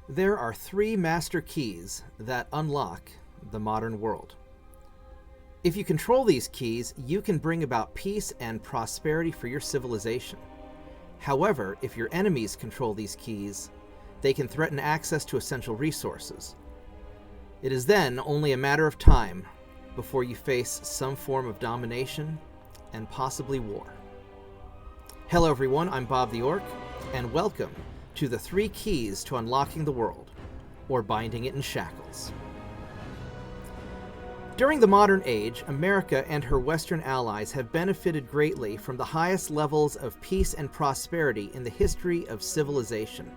There are three master keys that unlock the modern world. If you control these keys, you can bring about peace and prosperity for your civilization. However, if your enemies control these keys, they can threaten access to essential resources. It is then only a matter of time before you face some form of domination and possibly war. Hello everyone, I'm Bobtheorc, and welcome to the three keys to unlocking the world, or binding it in shackles. During the modern age, America and her Western allies have benefited greatly from the highest levels of peace and prosperity in the history of civilization.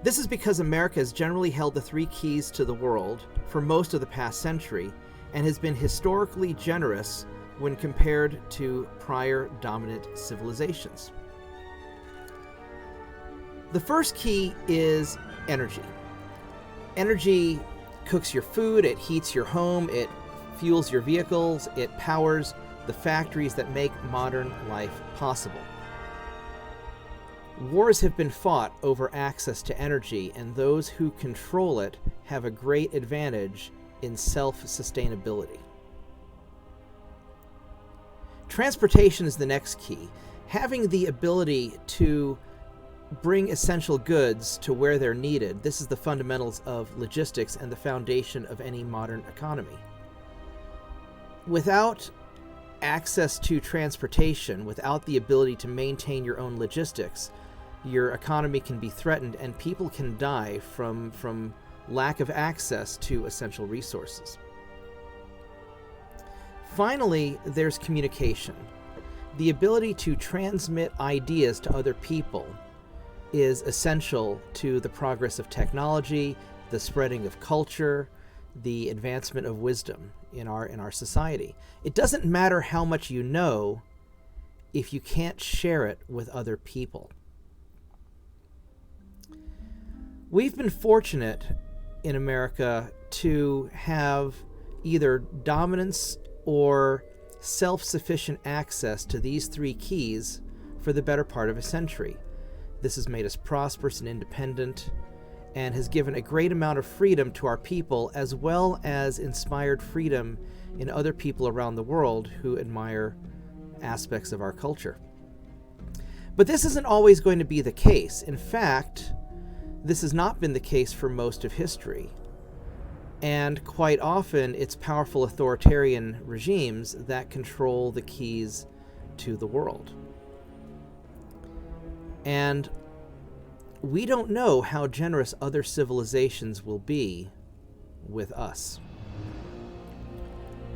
This is because America has generally held the three keys to the world for most of the past century and has been historically generous when compared to prior dominant civilizations. The first key is energy. Energy cooks your food, it heats your home, it fuels your vehicles, it powers the factories that make modern life possible. Wars have been fought over access to energy, and those who control it have a great advantage in self-sustainability. Transportation is the next key. Having the ability to bring essential goods to where they're needed. This is the fundamentals of logistics and the foundation of any modern economy. Without access to transportation, without the ability to maintain your own logistics, your economy can be threatened and people can die from lack of access to essential resources. Finally, there's communication. The ability to transmit ideas to other people is essential to the progress of technology, the spreading of culture, the advancement of wisdom in our society. It doesn't matter how much you know if you can't share it with other people. We've been fortunate in America to have either dominance or self-sufficient access to these three keys for the better part of a century. This has made us prosperous and independent and has given a great amount of freedom to our people, as well as inspired freedom in other people around the world who admire aspects of our culture. But this isn't always going to be the case. In fact, this has not been the case for most of history. And quite often, it's powerful authoritarian regimes that control the keys to the world. And we don't know how generous other civilizations will be with us.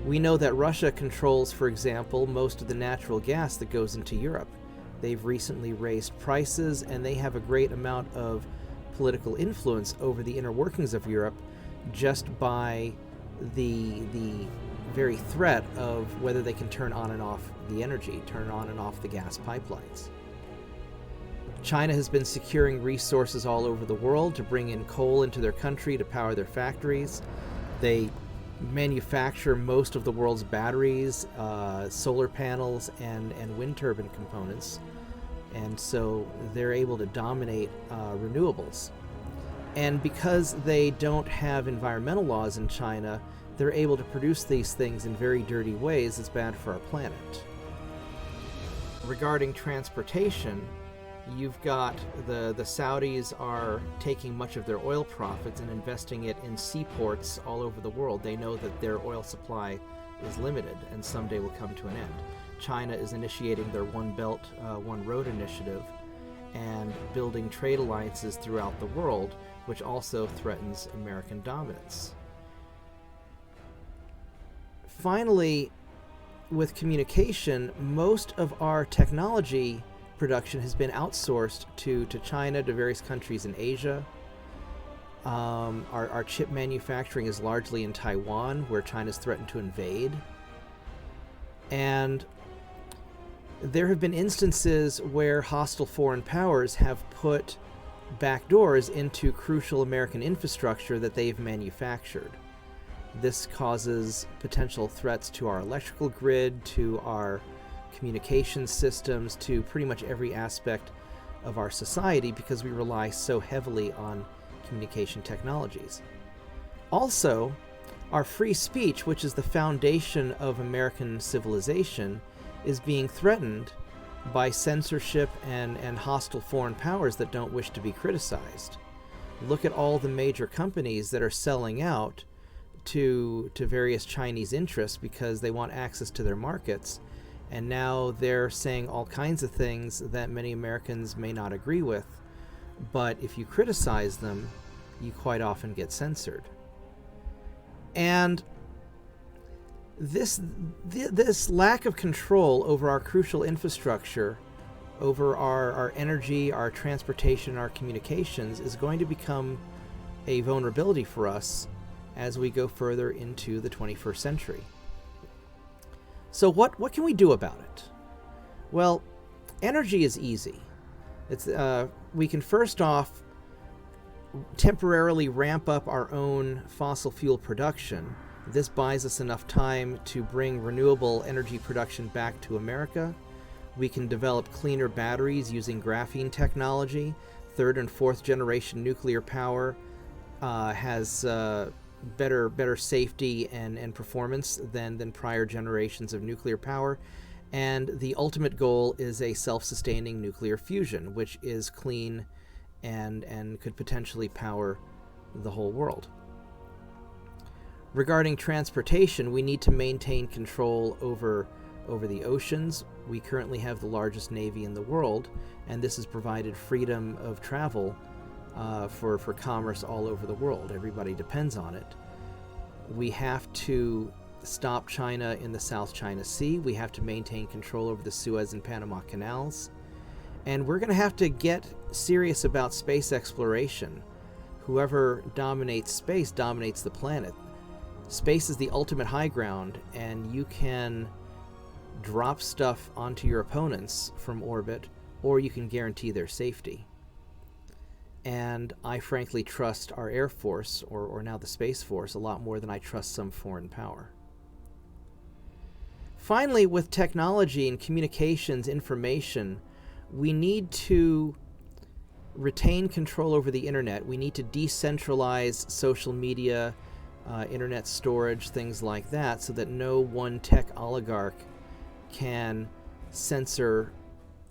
We know that Russia controls, for example, most of the natural gas that goes into Europe. They've recently raised prices, and they have a great amount of political influence over the inner workings of Europe just by the very threat of whether they can turn on and off the energy, turn on and off the gas pipelines. China has been securing resources all over the world to bring in coal into their country to power their factories. They manufacture most of the world's batteries, solar panels, and wind turbine components. And so they're able to dominate renewables. And because they don't have environmental laws in China, they're able to produce these things in very dirty ways that's bad for our planet. Regarding transportation, you've got the Saudis are taking much of their oil profits and investing it in seaports all over the world. They know that their oil supply is limited and someday will come to an end. China is initiating their One Belt, One Road initiative and building trade alliances throughout the world, which also threatens American dominance. Finally, with communication, most of our technology production has been outsourced to China, to various countries in Asia. Our chip manufacturing is largely in Taiwan, where China's threatened to invade. And there have been instances where hostile foreign powers have put backdoors into crucial American infrastructure that they've manufactured. This causes potential threats to our electrical grid, to our communication systems, to pretty much every aspect of our society, because we rely so heavily on communication technologies. Also, our free speech, which is the foundation of American civilization, is being threatened by censorship and hostile foreign powers that don't wish to be criticized. Look at all the major companies that are selling out to various Chinese interests because they want access to their markets, and now they're saying all kinds of things that many Americans may not agree with, but if you criticize them, you quite often get censored. And this lack of control over our crucial infrastructure, over our energy, our transportation, our communications, is going to become a vulnerability for us as we go further into the 21st century. So what can we do about it? Well, energy is easy. We can first off temporarily ramp up our own fossil fuel production. This buys us enough time to bring renewable energy production back to America. We can develop cleaner batteries using graphene technology. Third and fourth generation nuclear power has better safety and performance than prior generations of nuclear power. And the ultimate goal is a self-sustaining nuclear fusion, which is clean and could potentially power the whole world. Regarding transportation, we need to maintain control over the oceans. We currently have the largest navy in the world, and this has provided freedom of travel for commerce all over the world. Everybody depends on it. We have to stop China in the South China Sea. We have to maintain control over the Suez and Panama canals. And we're going to have to get serious about space exploration. Whoever dominates space dominates the planet. Space is the ultimate high ground, and you can drop stuff onto your opponents from orbit, or you can guarantee their safety. And I frankly trust our Air Force, or now the Space Force, a lot more than I trust some foreign power. Finally, with technology and communications, information, we need to retain control over the internet. We need to decentralize social media, internet storage, things like that, so that no one tech oligarch can censor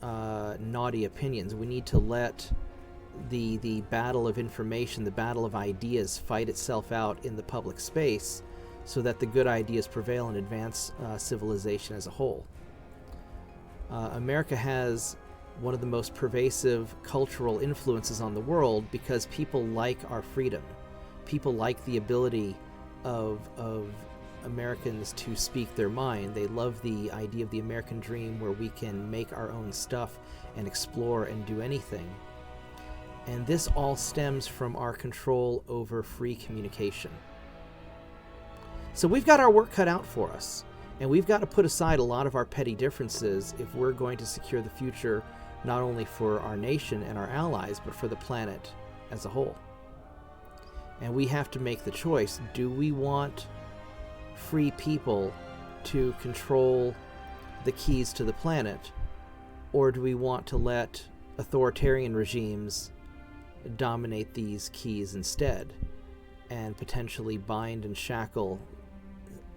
naughty opinions. We need to let the battle of information, the battle of ideas, fight itself out in the public space so that the good ideas prevail and advance civilization as a whole. America has one of the most pervasive cultural influences on the world because people like our freedom. People like the ability of Americans to speak their mind. They love the idea of the American dream where we can make our own stuff and explore and do anything. And this all stems from our control over free communication. So we've got our work cut out for us, and we've got to put aside a lot of our petty differences if we're going to secure the future not only for our nation and our allies, but for the planet as a whole. And we have to make the choice. Do we want free people to control the keys to the planet, or do we want to let authoritarian regimes dominate these keys instead and potentially bind and shackle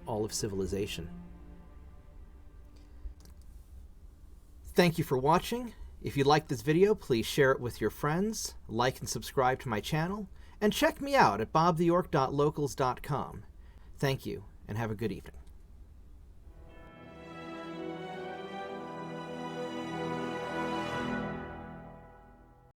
all of civilization? Thank you for watching. If you liked this video, please share it with your friends, like and subscribe to my channel, and check me out at bobtheorc.locals.com. Thank you, and have a good evening.